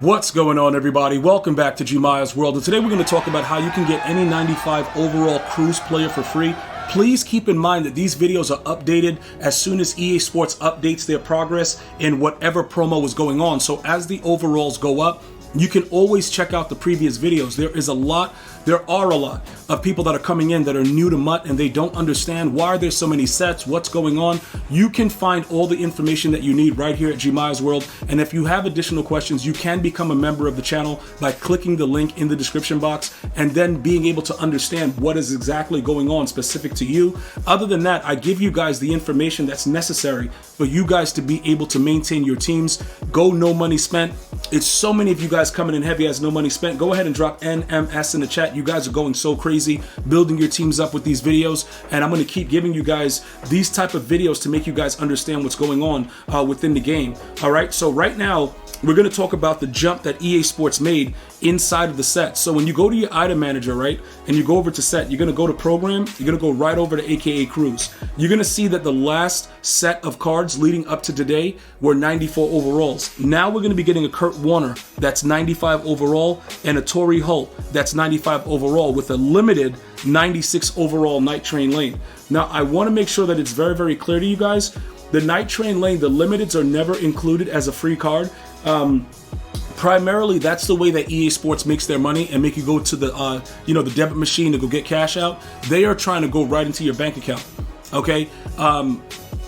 What's going on, everybody? Welcome back to GmiasWorld, and today we're going to talk about how you can get any 95 overall cruise player for free. Please keep in mind that these videos are updated as soon as EA Sports updates their progress in whatever promo is going on. So as the overalls go up, you can always check out the previous videos. There are a lot of people that are coming in that are new to MUT and they don't understand why there's so many sets, what's going on. You can find all the information that you need right here at GmiasWorld. And if you have additional questions, you can become a member of the channel by clicking the link in the description box and then being able to understand what is exactly going on specific to you. Other than that, I give you guys the information that's necessary for you guys to be able to maintain your teams. Go no money spent. It's so many of you guys coming in heavy as no money spent. Go ahead and drop NMS in the chat. You guys are going so crazy building your teams up with these videos, and I'm going to keep giving you guys these type of videos to make you guys understand what's going on within the game. All right, so right now we're going to talk about the jump that EA Sports made inside of the set. So when you go to your item manager, right, and you go over to set, you're going to go to program, you're going to go right over to AKA Cruise. You're going to see that the last set of cards leading up to today were 94 overalls. Now we're going to be getting a Kurt Warner that's 95 overall and a Torrey Holt that's 95 overall with a limited 96 overall Night Train lane. Now I want to make sure that it's very, very clear to you guys. The Night Train lane, the limiteds are never included as a free card. Primarily, that's the way that EA Sports makes their money and make you go to the, the debit machine to go get cash out. They are trying to go right into your bank account. Okay.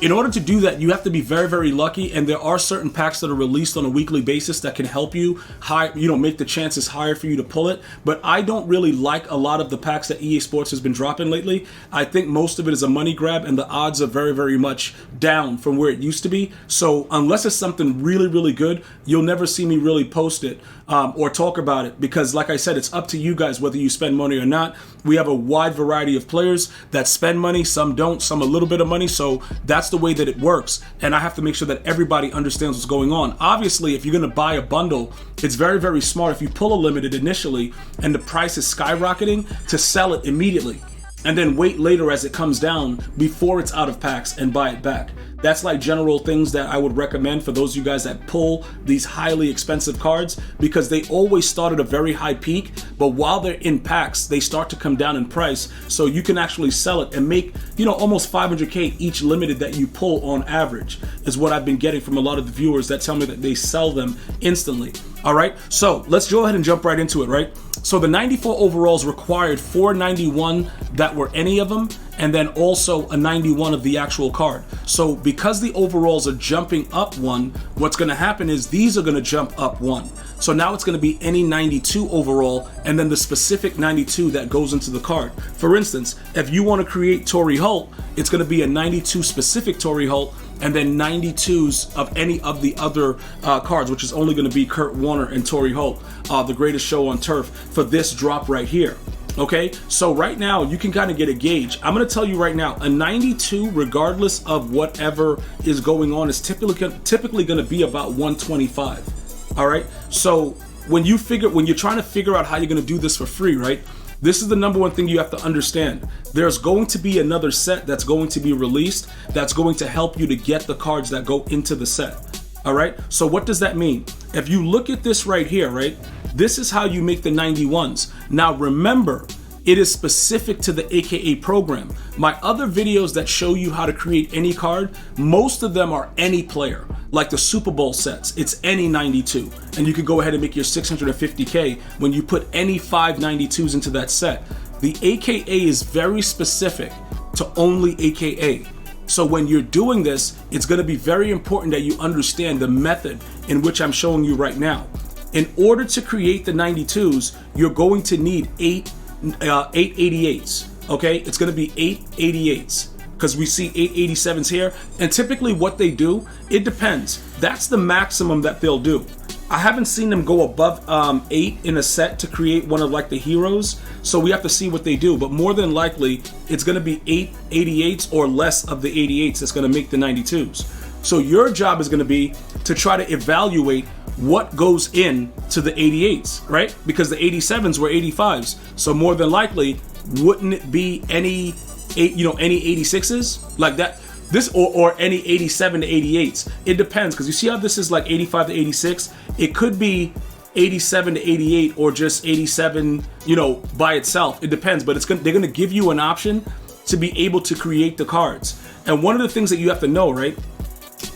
In order to do that, you have to be very, very lucky, and there are certain packs that are released on a weekly basis that can help you make the chances higher for you to pull it. But I don't really like a lot of the packs that EA Sports has been dropping lately. I think most of it is a money grab, and the odds are very, very much down from where it used to be. So unless it's something really, really good, you'll never see me really post it or talk about it, because like I said, it's up to you guys whether you spend money or not. We have a wide variety of players that spend money, some don't, some a little bit of money. So that's the way that it works, and I have to make sure that everybody understands what's going on. Obviously, if you're going to buy a bundle, it's very, very smart if you pull a limited initially and the price is skyrocketing to sell it immediately and then wait later as it comes down before it's out of packs and buy it back. That's like general things that I would recommend for those of you guys that pull these highly expensive cards, because they always start at a very high peak, but while they're in packs, they start to come down in price. So you can actually sell it and make, almost 500K each limited that you pull on average, is what I've been getting from a lot of the viewers that tell me that they sell them instantly. All right, so let's go ahead and jump right into it, right? So the 94 overalls required 491 that were any of them, and then also a 91 of the actual card. So because the overalls are jumping up one, what's going to happen is these are going to jump up one. So now it's going to be any 92 overall, and then the specific 92 that goes into the card. For instance, if you want to create Torrey Holt, it's going to be a 92 specific Torrey Holt, and then 92s of any of the other cards, which is only going to be Kurt Warner and Torrey Holt, the greatest show on turf, for this drop right here. Okay, so right now you can kind of get a gauge. I'm going to tell you right now, a 92, regardless of whatever is going on, is typically going to be about 125. All right, so when you're trying to figure out how you're going to do this for free, right? This is the number one thing you have to understand. There's going to be another set that's going to be released that's going to help you to get the cards that go into the set. All right, so what does that mean? If you look at this right here, right, this is how you make the 91s. Now remember, it is specific to the AKA program. My other videos that show you how to create any card, most of them are any player. Like the Super Bowl sets, it's any 92. And you can go ahead and make your 650K when you put any 592s into that set. The AKA is very specific to only AKA. So when you're doing this, it's going to be very important that you understand the method in which I'm showing you right now. In order to create the 92s, you're going to need 8 88s. Okay, it's going to be 8 88s, because we see 8 87s here, and typically what they do, it depends. That's the maximum that they'll do. I haven't seen them go above 8 in a set to create one of like the heroes, so we have to see what they do, but more than likely it's going to be 8 88s or less of the 88s that's going to make the 92s. So your job is going to be to try to evaluate what goes in to the 88s, right? Because the 87s were 85s, so more than likely, wouldn't it be any 86s like that? This or any 87 to 88s. It depends, because you see how this is like 85 to 86. It could be 87 to 88 or just 87, you know, by itself. It depends, but they're gonna give you an option to be able to create the cards. And one of the things that you have to know, right,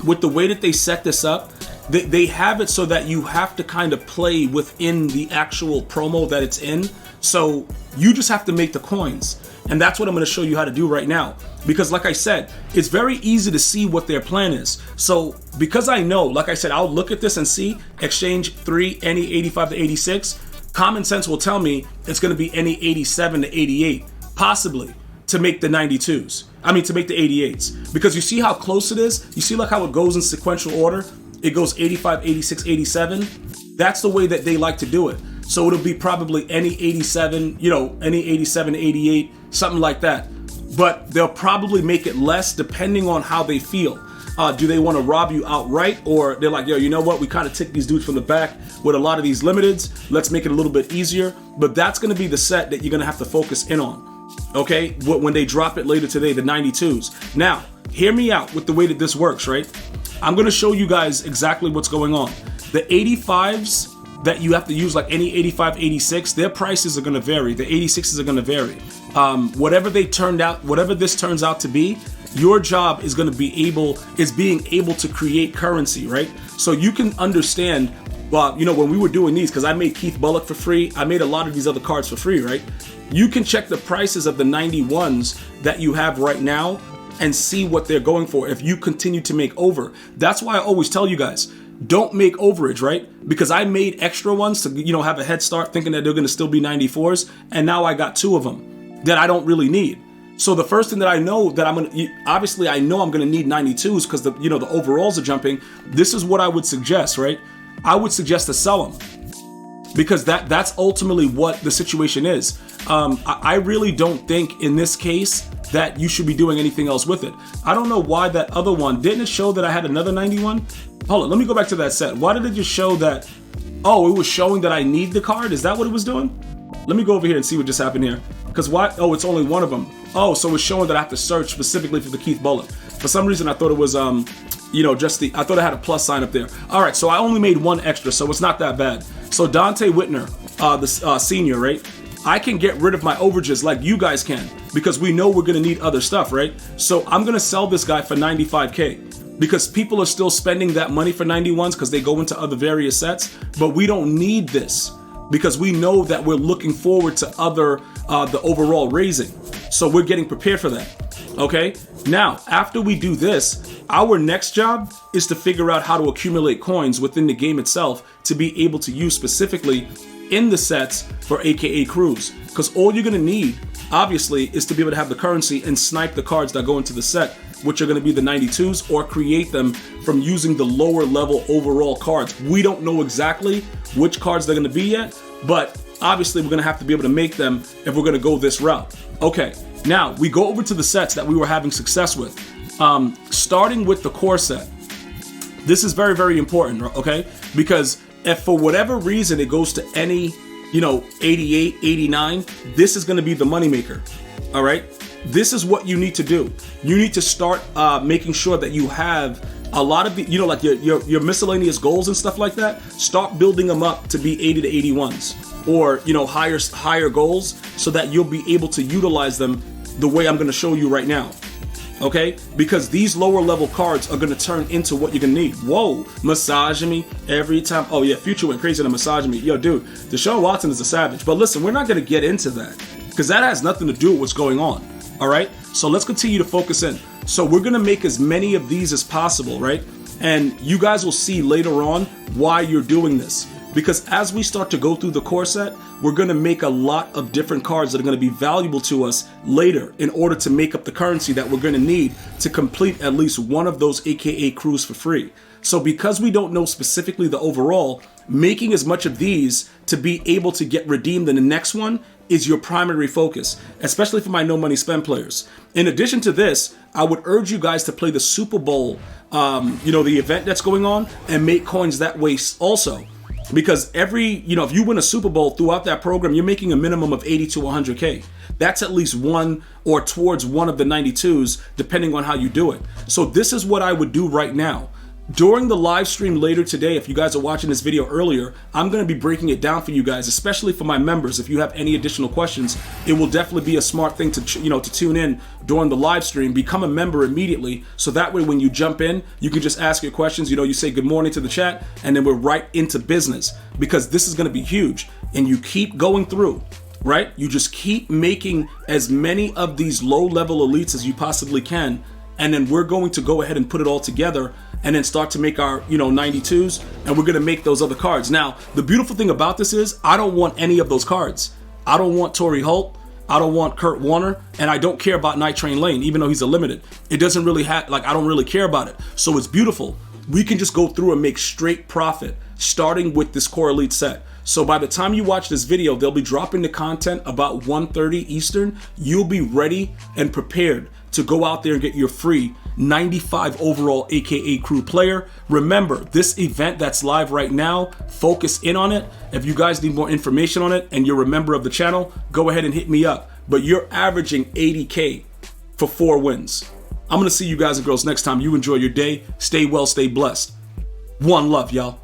with the way that they set this up, they have it so that you have to kind of play within the actual promo that it's in. So you just have to make the coins. And that's what I'm going to show you how to do right now. Because like I said, it's very easy to see what their plan is. So because I know, like I said, I'll look at this and see exchange 3, any 85 to 86. Common sense will tell me it's going to be any 87 to 88, possibly, to make the 92s. I mean, to make the 88s. Because you see how close it is? You see like how it goes in sequential order? It goes 85, 86, 87. That's the way that they like to do it. So it'll be probably any 87, you know, any 87, 88, something like that. But they'll probably make it less depending on how they feel. Do they want to rob you outright? Or they're like, yo, you know what? We kind of took these dudes from the back with a lot of these limiteds. Let's make it a little bit easier. But that's going to be the set that you're going to have to focus in on. Okay? When they drop it later today, the 92s. Now, hear me out with the way that this works, right? I'm going to show you guys exactly what's going on. The 85s that you have to use, like any 85, 86, their prices are going to vary. The 86s are going to vary. Whatever this turns out to be, your job is going to be being able to create currency, right? So you can understand, well, you know, when we were doing these, because I made Keith Bullock for free, I made a lot of these other cards for free, right? You can check the prices of the 91s that you have right now and see what they're going for if you continue to make over. That's why I always tell you guys, don't make overage, right? Because I made extra ones to, you know, have a head start thinking that they're going to still be 94s. And now I got 2 of them that I don't really need. So the first thing that I know that obviously I know I'm going to need 92s because the overalls are jumping. This is what I would suggest, right? I would suggest to sell them because that's ultimately what the situation is. I really don't think in this case that you should be doing anything else with it. I don't know why that other one, didn't it show that I had another 91? Hold on, let me go back to that set. Why did it just show that, oh, it was showing that I need the card? Is that what it was doing? Let me go over here and see what just happened here. Because why, oh, it's only one of them. Oh, so it's showing that I have to search specifically for the Keith Bullock. For some reason, I thought it was, I thought it had a plus sign up there. All right, so I only made 1 extra, so it's not that bad. So Dante Whitner, the senior, right? I can get rid of my overages like you guys can because we know we're going to need other stuff, right? So I'm going to sell this guy for 95K because people are still spending that money for 91s because they go into other various sets, but we don't need this because we know that we're looking forward to the overall raising. So we're getting prepared for that, okay? Now, after we do this, our next job is to figure out how to accumulate coins within the game itself to be able to use specifically in the sets for AKA crews. Because all you're gonna need, obviously, is to be able to have the currency and snipe the cards that go into the set, which are gonna be the 92s, or create them from using the lower level overall cards. We don't know exactly which cards they're gonna be yet, but obviously we're gonna have to be able to make them if we're gonna go this route. Okay, now we go over to the sets that we were having success with. Starting with the core set. This is very, very important, okay? Because if for whatever reason it goes to any, 88, 89, this is going to be the moneymaker. All right. This is what you need to do. You need to start making sure that you have a lot of the, like your miscellaneous goals and stuff like that. Start building them up to be 80 to 81s or, higher goals so that you'll be able to utilize them the way I'm going to show you right now. Okay, because these lower level cards are going to turn into what you're going to need. Whoa, massaging me every time. Oh yeah, Future went crazy to massaging me. Yo, dude, Deshaun Watson is a savage. But listen, we're not going to get into that because that has nothing to do with what's going on. All right, so let's continue to focus in. So we're going to make as many of these as possible, right? And you guys will see later on why you're doing this. Because as we start to go through the core set, we're going to make a lot of different cards that are going to be valuable to us later in order to make up the currency that we're going to need to complete at least one of those AKA crews for free. So because we don't know specifically the overall, making as much of these to be able to get redeemed in the next one is your primary focus, especially for my no money spend players. In addition to this, I would urge you guys to play the Super Bowl, the event that's going on, and make coins that way also. Because if you win a Super Bowl throughout that program, you're making a minimum of 80 to 100K. That's at least one or towards one of the 92s, depending on how you do it. So this is what I would do right now. During the live stream later today, if you guys are watching this video earlier, I'm going to be breaking it down for you guys, especially for my members. If you have any additional questions, it will definitely be a smart thing to tune in during the live stream. Become a member immediately, so that way when you jump in, you can just ask your questions. You say good morning to the chat, and then we're right into business, because this is going to be huge. And you keep going through, right? You just keep making as many of these low-level elites as you possibly can, and then we're going to go ahead and put it all together and then start to make our 92s, and we're going to make those other cards. Now, the beautiful thing about this is I don't want any of those cards. I don't want Torrey Holt, I don't want Kurt Warner, and I don't care about Night Train Lane, even though he's a limited. It doesn't really I don't really care about it. So it's beautiful. We can just go through and make straight profit, starting with this core elite set. So by the time you watch this video, they'll be dropping the content about 1:30 Eastern. You'll be ready and prepared to go out there and get your free 95 overall AKA crew player. Remember, this event that's live right now, focus in on it. If you guys need more information on it and you're a member of the channel, go ahead and hit me up. But you're averaging 80K for 4 wins. I'm going to see you guys and girls next time. You enjoy your day. Stay well, stay blessed. One love, y'all.